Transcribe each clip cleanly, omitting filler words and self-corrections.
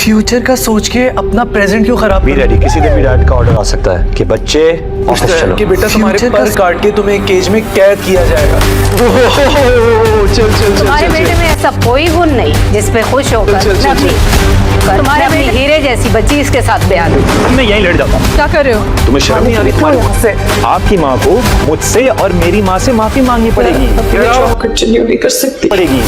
Future का सोच के अपना प्रेजेंट क्यों खराब बी रेडी, किसी दिन भी डैड का ऑर्डर आ सकता है कि बच्चे ऑफिस चलो। कि बेटा तुम्हारे फ्यूचर पर काट के तुम्हें केज में कैद किया जाएगा। चल चल चल तुम्हारे बेटे में ऐसा कोई गुण नहीं जिस पे खुश होकर चल, मैं तुम्हारे अपनी हीरे जैसी बच्ची इसके साथ ब्याह दूं। मैं यहीं लेट जाता हूँ। क्या कर रहे हो? तुम्हें शर्म नहीं आ रही? आपकी माँ को मुझसे और मेरी माँ से माफी मांगनी पड़ेगी। कंटिन्यू नहीं कर सकती। पड़ेगी।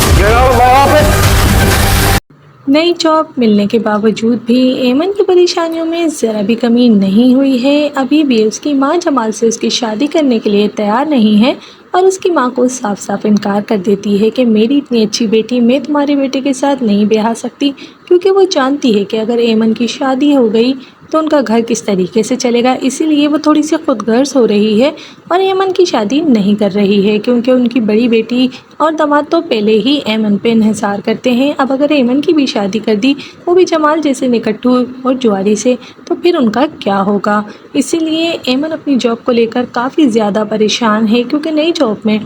नई जॉब मिलने के बावजूद भी एमन की परेशानियों में ज़रा भी कमी नहीं हुई है। अभी भी उसकी मां जमाल से उसकी शादी करने के लिए तैयार नहीं है और उसकी मां को साफ साफ इनकार कर देती है कि मेरी इतनी अच्छी बेटी मैं तुम्हारे बेटे के साथ नहीं ब्याह सकती, क्योंकि वो जानती है कि अगर एमन की शादी हो गई तो उनका घर किस तरीके से चलेगा। इसीलिए वो थोड़ी सी खुदगर्ज हो रही है और एमन की शादी नहीं कर रही है, क्योंकि उनकी बड़ी बेटी और दामाद तो पहले ही एमन पे इन्हिसार करते हैं। अब अगर एमन की भी शादी कर दी, वो भी जमाल जैसे निकट्टू और जुआरी से, तो फिर उनका क्या होगा। इसीलिए एमन अपनी जॉब को लेकर काफ़ी ज़्यादा परेशान है, क्योंकि नई जॉब में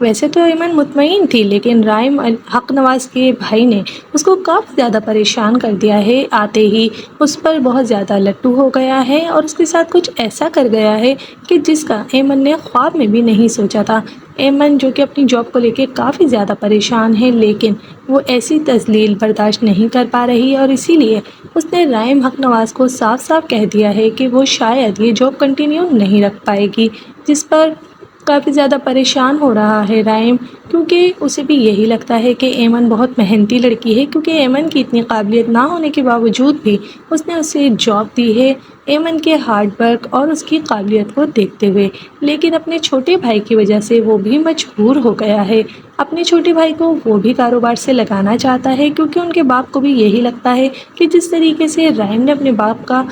वैसे तो एमन मुतमईन थी, लेकिन राइम हक नवाज़ के भाई ने उसको काफ़ी ज़्यादा परेशान कर दिया है। आते ही उस पर बहुत ज़्यादा लट्टू हो गया है और उसके साथ कुछ ऐसा कर गया है कि जिसका एमन ने ख्वाब में भी नहीं सोचा था। एमन जो कि अपनी जॉब को लेके काफ़ी ज़्यादा परेशान है, लेकिन वो ऐसी तज़लील बर्दाश्त नहीं कर पा रही और इसीलिए उसने राइम हक नवाज़ को साफ साफ कह दिया है कि वो शायद ये जॉब कंटिन्यू नहीं रख पाएगी, जिस पर काफ़ी ज़्यादा परेशान हो रहा है राइम, क्योंकि उसे भी यही लगता है कि एमन बहुत मेहनती लड़की है, क्योंकि एमन की इतनी काबिलियत ना होने के बावजूद भी उसने उसे जॉब दी है एमन के हार्ड वर्क और उसकी काबिलियत को देखते हुए। लेकिन अपने छोटे भाई की वजह से वो भी मजबूर हो गया है। अपने छोटे भाई को वो भी कारोबार से लगाना चाहता है, क्योंकि उनके बाप को भी यही लगता है कि जिस तरीके से राइम ने अपने बाप का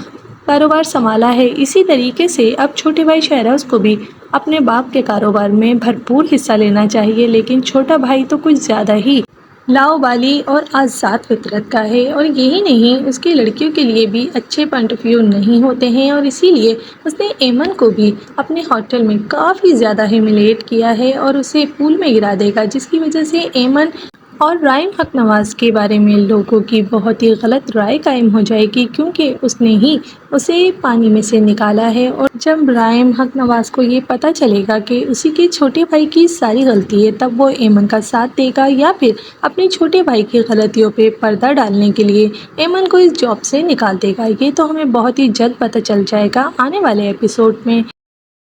कारोबार संभाला है, इसी तरीके से अब छोटे भाई शहराज को भी अपने बाप के कारोबार में भरपूर हिस्सा लेना चाहिए। लेकिन छोटा भाई तो कुछ ज़्यादा ही लाओबाली और आज़ाद फितरत का है, और यही नहीं उसकी लड़कियों के लिए भी अच्छे पॉइंट ऑफ व्यू नहीं होते हैं, और इसीलिए उसने एमन को भी अपने होटल में काफ़ी ज़्यादा ह्यूमिलेट किया है और उसे पूल में गिरा देगा, जिसकी वजह से एमन और राइम हक नवाज़ के बारे में लोगों की बहुत ही गलत राय कायम हो जाएगी, क्योंकि उसने ही उसे पानी में से निकाला है। और जब राइम हक नवाज़ को ये पता चलेगा कि उसी के छोटे भाई की सारी गलती है, तब वो एमन का साथ देगा या फिर अपने छोटे भाई की गलतियों पे पर्दा डालने के लिए एमन को इस जॉब से निकाल देगा। ये तो हमें बहुत ही जल्द पता चल जाएगा आने वाले एपिसोड में।